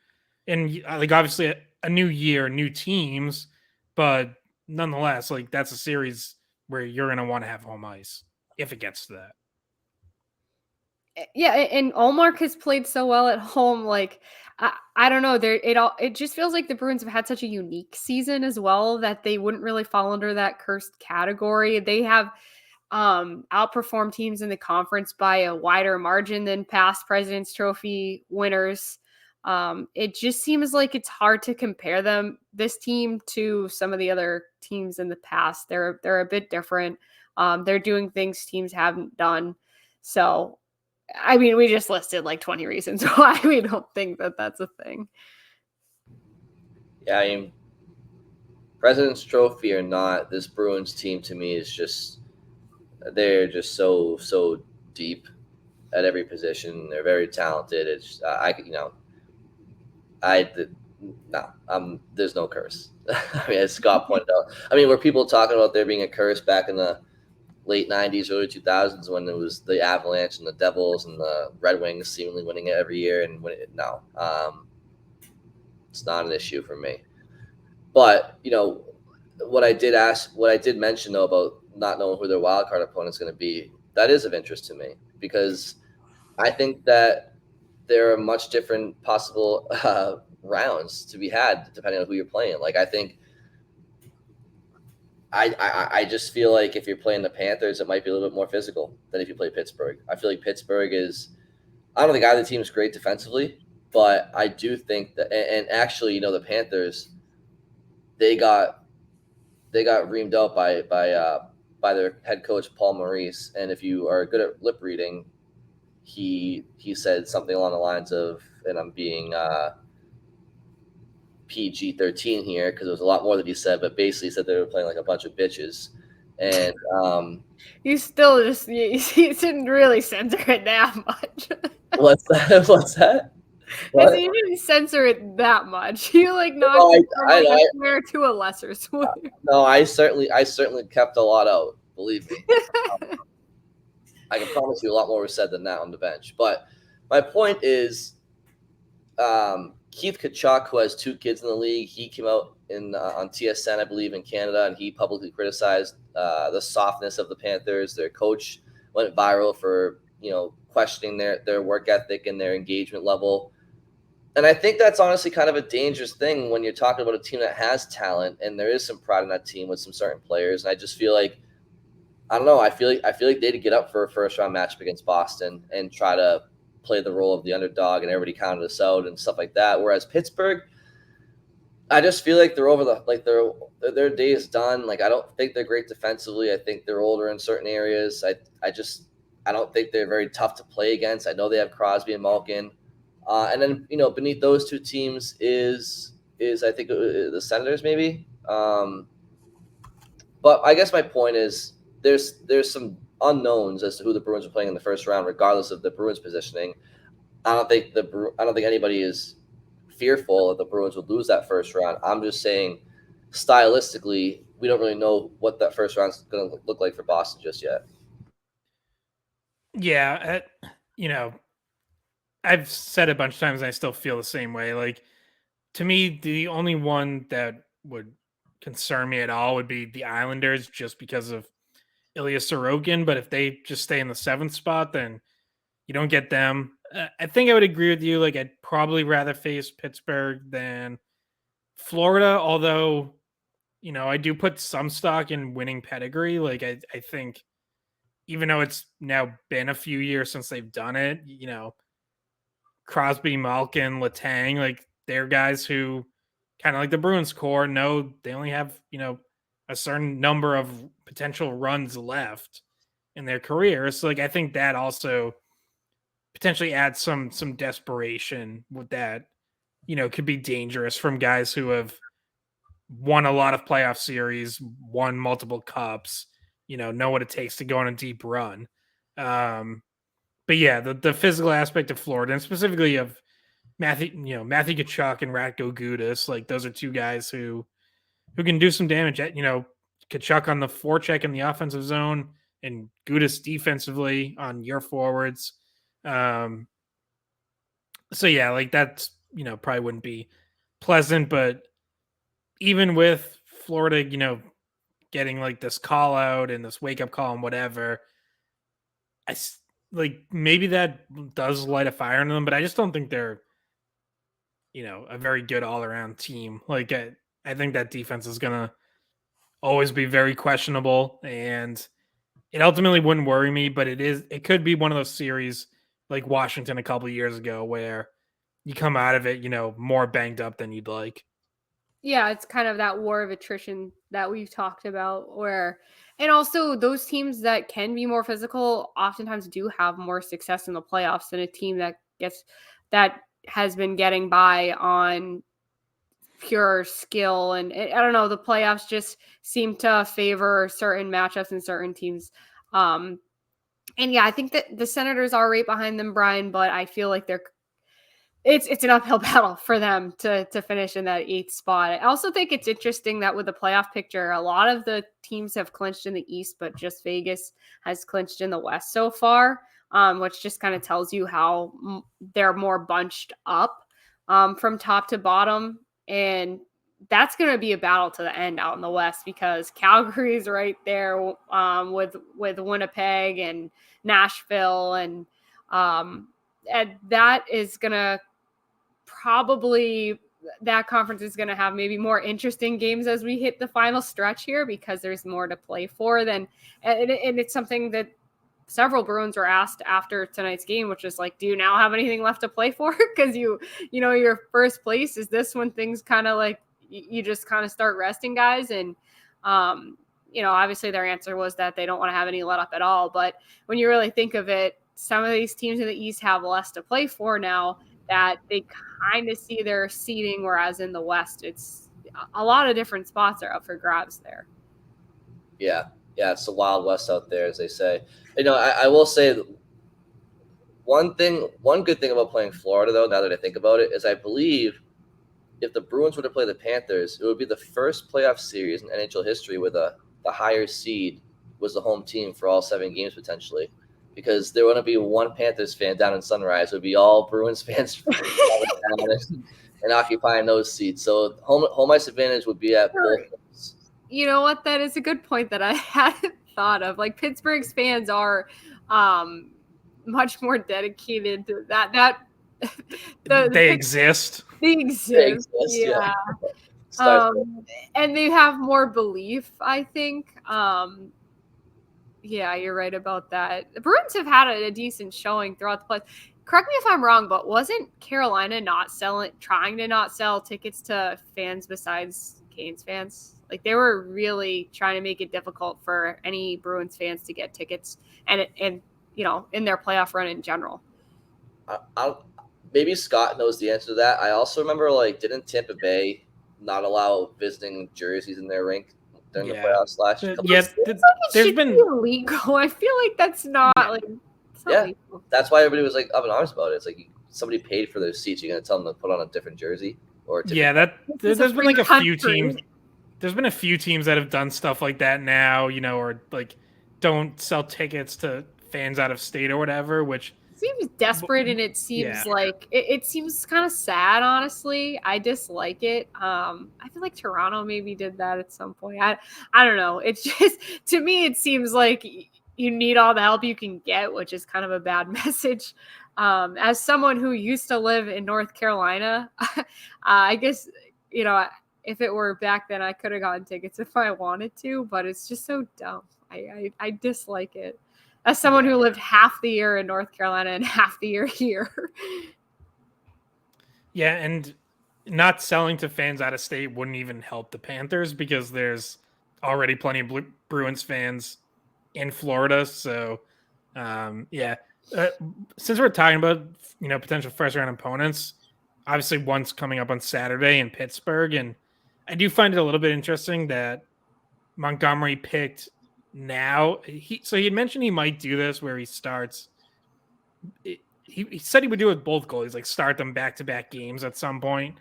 And like obviously a new year, new teams, but nonetheless, like that's a series where you're going to want to have home ice if it gets to that. Yeah, and Allmark has played so well at home. Like I don't know, it just feels like the Bruins have had such a unique season as well that they wouldn't really fall under that cursed category. They have outperformed teams in the conference by a wider margin than past President's Trophy winners. It just seems like it's hard to compare this team to some of the other teams in the past. They're a bit different. They're doing things teams haven't done. So I mean, we just listed like 20 reasons why we don't think that that's a thing. Yeah, I mean, President's Trophy or not, this Bruins team to me is just, they're just so deep at every position. They're very talented. It's there's no curse. I mean, as Scott pointed out, I mean, were people talking about there being a curse back in the late 90s, early 2000s when it was the Avalanche and the Devils and the Red Wings seemingly winning it every year? And no, it's not an issue for me. But, what I did mention though about not knowing who their wild card opponent is going to be, that is of interest to me because I think that there are much different possible rounds to be had depending on who you're playing. Like I think I just feel like if you're playing the Panthers, it might be a little bit more physical than if you play Pittsburgh. I feel like Pittsburgh I don't think either team is great defensively, but I do think that, and actually, the Panthers, they got reamed out by their head coach Paul Maurice, and if you are good at lip reading, he said something along the lines of, and I'm being PG-13 here because it was a lot more that he said, but basically said they were playing like a bunch of bitches. And you still just you didn't really censor it that much. What's that? What? You didn't censor it that much. You like knocked it from like a swear to a lesser swear. No, I certainly kept a lot out. Believe me. I can promise you a lot more was said than that on the bench. But my point is, Keith Tkachuk, who has 2 kids in the league, he came out on TSN, I believe, in Canada, and he publicly criticized the softness of the Panthers. Their coach went viral for questioning their work ethic and their engagement level. And I think that's honestly kind of a dangerous thing when you're talking about a team that has talent, and there is some pride in that team with some certain players. And I just feel like, I don't know, I feel like they'd get up for a first round matchup against Boston and try to play the role of the underdog, and everybody counted us out and stuff like that. Whereas Pittsburgh, I just feel like they're over their day is done. Like I don't think they're great defensively. I think they're older in certain areas. I don't think they're very tough to play against. I know they have Crosby and Malkin. And then, beneath those 2 teams is I think the Senators maybe. But I guess my point is there's some unknowns as to who the Bruins are playing in the first round, regardless of the Bruins positioning. I don't think anybody is fearful that the Bruins would lose that first round. I'm just saying, stylistically, we don't really know what that first round is going to look like for Boston just yet. Yeah, I've said a bunch of times and I still feel the same way. Like, to me, the only one that would concern me at all would be the Islanders, just because of Ilya Sorokin. But if they just stay in the 7th spot, then you don't get them. I think I would agree with you. Like, I'd probably rather face Pittsburgh than Florida, although, I do put some stock in winning pedigree. Like, I think even though it's now been a few years since they've done it, Crosby, Malkin, Letang, like, they're guys who, kind of like the Bruins core, know they only have, a certain number of potential runs left in their career. So, like, I think that also potentially adds some desperation with that, could be dangerous from guys who have won a lot of playoff series, won multiple cups, know what it takes to go on a deep run. But yeah, the physical aspect of Florida, and specifically of Matthew Tkachuk and Ratko Gudas, like, those are two guys who can do some damage. At Tkachuk on the forecheck in the offensive zone, and Gudas defensively on your forwards. So yeah, like, that's probably wouldn't be pleasant, but even with Florida, getting like this call out and this wake up call and whatever, like, maybe that does light a fire in them, but I just don't think they're, a very good all around team. Like, I think that defense is gonna always be very questionable, and it ultimately wouldn't worry me, but it could be one of those series like Washington a couple of years ago where you come out of it, more banged up than you'd like. Yeah, it's kind of that war of attrition that we've talked about, and also those teams that can be more physical oftentimes do have more success in the playoffs than a team that has been getting by on pure skill. And I don't know, the playoffs just seem to favor certain matchups and certain teams. And yeah, I think that the Senators are right behind them, Brian, but I feel like it's an uphill battle for them to finish in that 8th spot. I also think it's interesting that with the playoff picture, a lot of the teams have clinched in the East, but just Vegas has clinched in the West so far, which just kind of tells you how they're more bunched up from top to bottom. And that's going to be a battle to the end out in the West, because Calgary's right there with Winnipeg and Nashville, and that is going to probably, that conference is going to have maybe more interesting games as we hit the final stretch here, because there's more to play for and it's something that several Bruins were asked after tonight's game, which is like, do you now have anything left to play for? Because your first place, is this when things kind of like, you just kind of start resting guys? And obviously their answer was that they don't want to have any let up at all. But when you really think of it, some of these teams in the East have less to play for now, that they kind of see their seeding, whereas in the West, it's a lot of different spots are up for grabs there. Yeah, it's the Wild West out there, as they say. I will say one good thing about playing Florida, though, now that I think about it, is I believe if the Bruins were to play the Panthers, it would be the first playoff series in NHL history where the higher seed was the home team for all 7 games potentially. Because there wouldn't be one Panthers fan down in Sunrise. It would be all Bruins fans and occupying those seats. So home ice advantage would be at both. You know what? That is a good point that I hadn't thought of. Like, Pittsburgh's fans are much more dedicated to that. They exist. They exist. Yeah. And they have more belief, I think. Yeah, you're right about that. The Bruins have had a decent showing throughout the play. Correct me if I'm wrong, but wasn't Carolina trying to not sell tickets to fans besides Canes fans? Like, they were really trying to make it difficult for any Bruins fans to get tickets, and in their playoff run in general. Maybe Scott knows the answer to that. I also remember, didn't Tampa Bay not allow visiting jerseys in their rink during the playoffs last year? There's been illegal. I feel like that's not legal. That's why everybody was up in arms about it. It's like somebody paid for their seats. You're gonna tell them to put on a different jersey or there's been a few teams. There's been a few teams that have done stuff like that now, or don't sell tickets to fans out of state or whatever, which seems desperate, and it seems like it seems kind of sad, honestly. I dislike it. I feel like Toronto maybe did that at some point. I don't know. It's just, to me, it seems like you need all the help you can get, which is kind of a bad message. As someone who used to live in North Carolina, I guess, if it were back then, I could have gotten tickets if I wanted to, but it's just so dumb. I dislike it. As someone who lived half the year in North Carolina and half the year here. Yeah, and not selling to fans out of state wouldn't even help the Panthers because there's already plenty of Bruins fans in Florida. So, since we're talking about potential first round opponents, obviously one's coming up on Saturday in Pittsburgh, and I do find it a little bit interesting that Montgomery picked now. He had mentioned he might do this where he starts. He said he would do it with both goalies, like start them back-to-back games at some point,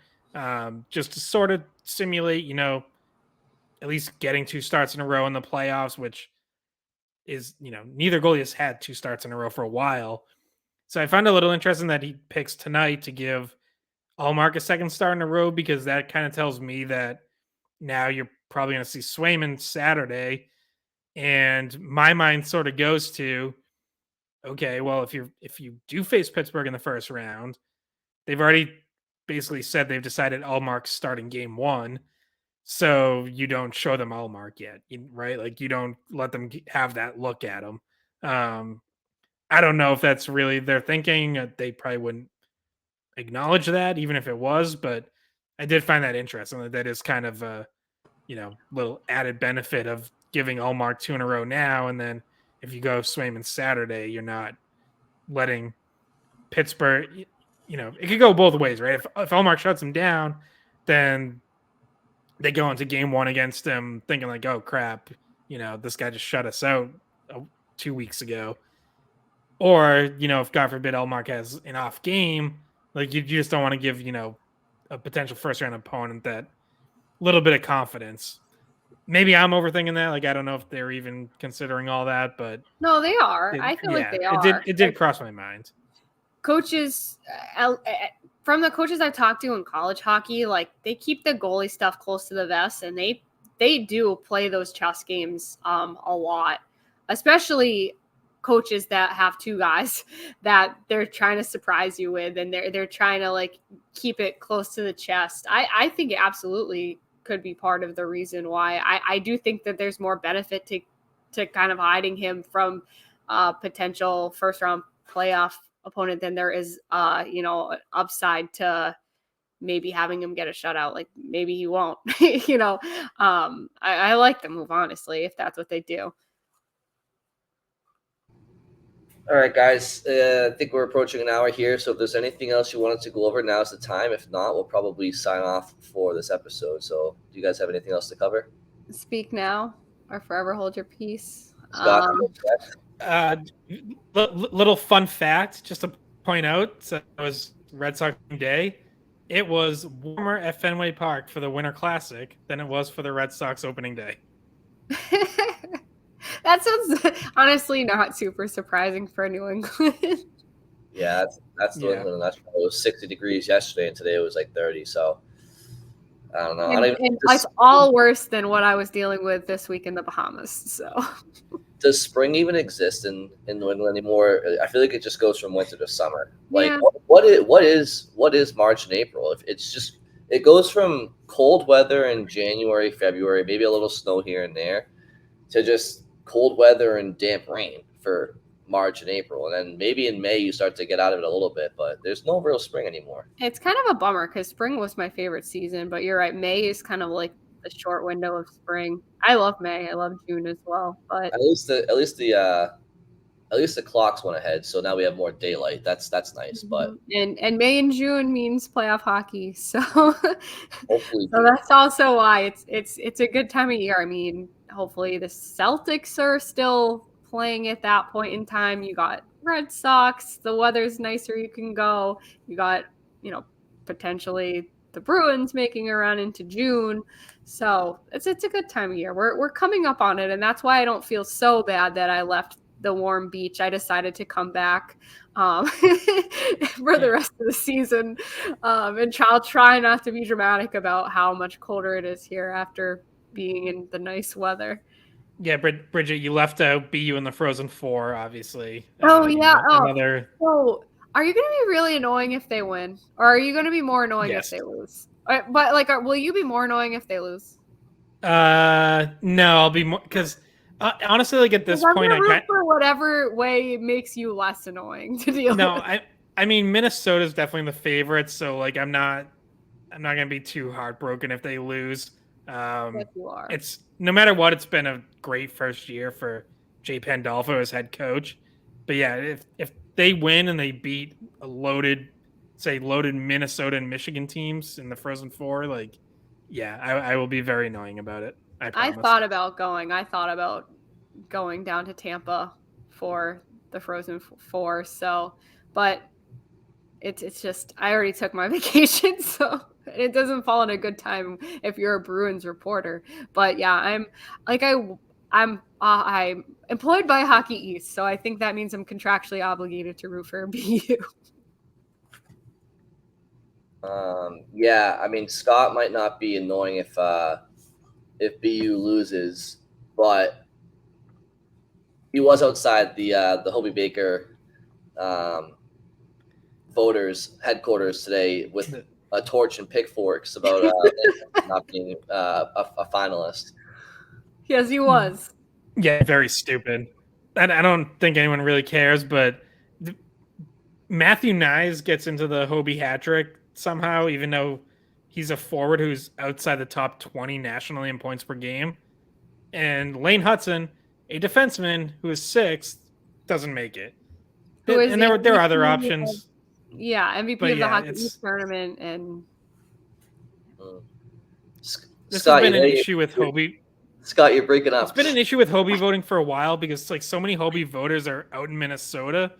just to sort of simulate, at least getting 2 starts in a row in the playoffs, which is, neither goalie has had 2 starts in a row for a while. So I find it a little interesting that he picks tonight to give Allmark a second start in a row, because that kind of tells me that now you're probably going to see Swayman Saturday. And my mind sort of goes to, okay, well, if you do face Pittsburgh in the first round, they've already basically said they've decided Allmark's starting game 1. So you don't show them Allmark yet, right? Like, you don't let them have that look at him. I don't know if that's really their thinking. They probably wouldn't acknowledge that, even if it was, but I did find that interesting. That is kind of a, little added benefit of giving Allmark 2 in a row now, and then if you go Swayman Saturday, you're not letting Pittsburgh. It could go both ways, right? If Allmark shuts him down, then they go into game 1 against him thinking like, oh crap, this guy just shut us out 2 weeks ago. Or, if God forbid Allmark has an off game, like you just don't want to give, a potential first round opponent that little bit of confidence. Maybe I'm overthinking that. Like, I don't know if they're even considering all that, but No, they are. I feel like they are. It did cross my mind. Coaches, from the coaches I've talked to in college hockey, like, they keep the goalie stuff close to the vest, and they do play those chess games a lot, especially coaches that have 2 guys that they're trying to surprise you with, and they're trying to like keep it close to the chest. I think it absolutely could be part of the reason why. I do think that there's more benefit to kind of hiding him from potential first round playoff opponent than there is upside to maybe having him get a shutout. Like, maybe he won't. I like the move, honestly, if that's what they do. All right, guys. I think we're approaching an hour here. So if there's anything else you wanted to go over, now's the time. If not, we'll probably sign off for this episode. So do you guys have anything else to cover? Speak now or forever hold your peace. Scott, little fun fact, just to point out, so it was Red Sox Day. It was warmer at Fenway Park for the Winter Classic than it was for the Red Sox opening day. That sounds honestly not super surprising for New England. Yeah, that's New England. It was 60 degrees yesterday, and today it was like 30. So I don't know. And it's all worse than what I was dealing with this week in the Bahamas. So does spring even exist in New England anymore? I feel like it just goes from winter to summer. Like, what is March and April? If it's just, it goes from cold weather in January, February, maybe a little snow here and there, to just cold weather and damp rain for March and April. And then maybe in May you start to get out of it a little bit, but there's no real spring anymore. It's kind of a bummer because spring was my favorite season, but you're right. May is kind of like the short window of spring. I love May. I love June as well, but at least the clocks went ahead, so now we have more daylight. That's nice. But and May and June means playoff hockey, so hopefully, so that's also why it's a good time of year. I mean, hopefully the Celtics are still playing at that point in time. You got Red Sox, the weather's nicer, you can go. You got, potentially the Bruins making a run into June. So it's a good time of year. We're coming up on it, and that's why I don't feel so bad that I left the warm beach, I decided to come back for the rest of the season, and I'll try not to be dramatic about how much colder it is here after being in the nice weather. Yeah, Bridget, you left out BU in the Frozen Four, obviously. Oh yeah. Another. So, are you going to be really annoying if they win, or are you going to be more annoying Yes. if they lose? But like, will you be more annoying if they lose? No, I'll be more because honestly, like at this point, I'm root for whatever way makes you less annoying to deal with. I mean, Minnesota's definitely the favorite, so like I'm not gonna be too heartbroken if they lose. Yes, you are. It's no matter what, it's been a great first year for Jay Pandolfo as head coach. But yeah, if they win and they beat a loaded Minnesota and Michigan teams in the Frozen Four, like yeah, I will be very annoying about it. I thought about going. I thought about going down to Tampa for the Frozen Four. So, but it's just I already took my vacation, so it doesn't fall in a good time if you're a Bruins reporter. But yeah, I'm employed by Hockey East, so I think that means I'm contractually obligated to root for BU. Yeah, I mean Scott might not be annoying if BU loses, but he was outside the Hobie Baker voters headquarters today with a torch and pitchforks about not being a finalist. Yes, he was. Yeah, very stupid. And I don't think anyone really cares, but Matthew Nyes gets into the Hobie hat trick somehow, even though he's a forward who's outside the top 20 nationally in points per game. And Lane Hudson, a defenseman who is sixth, doesn't make it. And there are other options. Yeah, MVP of the Hockey East tournament. And this has been an issue with Hobie. Scott, you're breaking up. It's been an issue with Hobie voting for a while because like so many Hobie voters are out in Minnesota.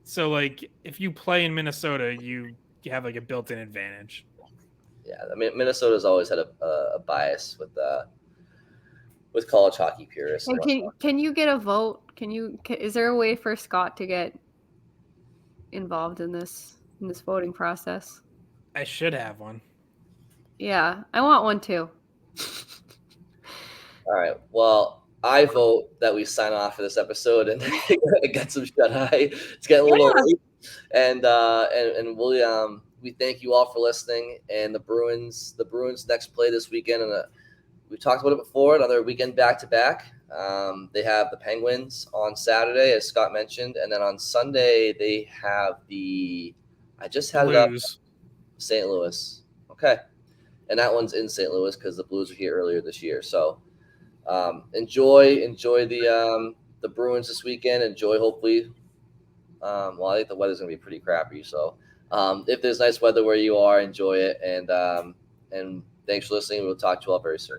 So like if you play in Minnesota, you have like a built-in advantage. Yeah, I mean Minnesota's always had a bias with college hockey purists. Can you get a vote? Is there a way for Scott to get involved in this voting process? I should have one. Yeah, I want one too. All right. Well, I vote that we sign off for this episode and get some shut eye. It's getting a little late, and we thank you all for listening. And the Bruins next play this weekend, and we talked about it before. Another weekend back to back. They have the Penguins on Saturday, as Scott mentioned, and then on Sunday they have I just had Blues. it up. St. Louis. Okay, and that one's in St. Louis because the Blues were here earlier this year. So enjoy the Bruins this weekend. Enjoy, hopefully. Well, I think the weather's gonna be pretty crappy. So if there's nice weather where you are, enjoy it. And thanks for listening. We'll talk to you all very soon.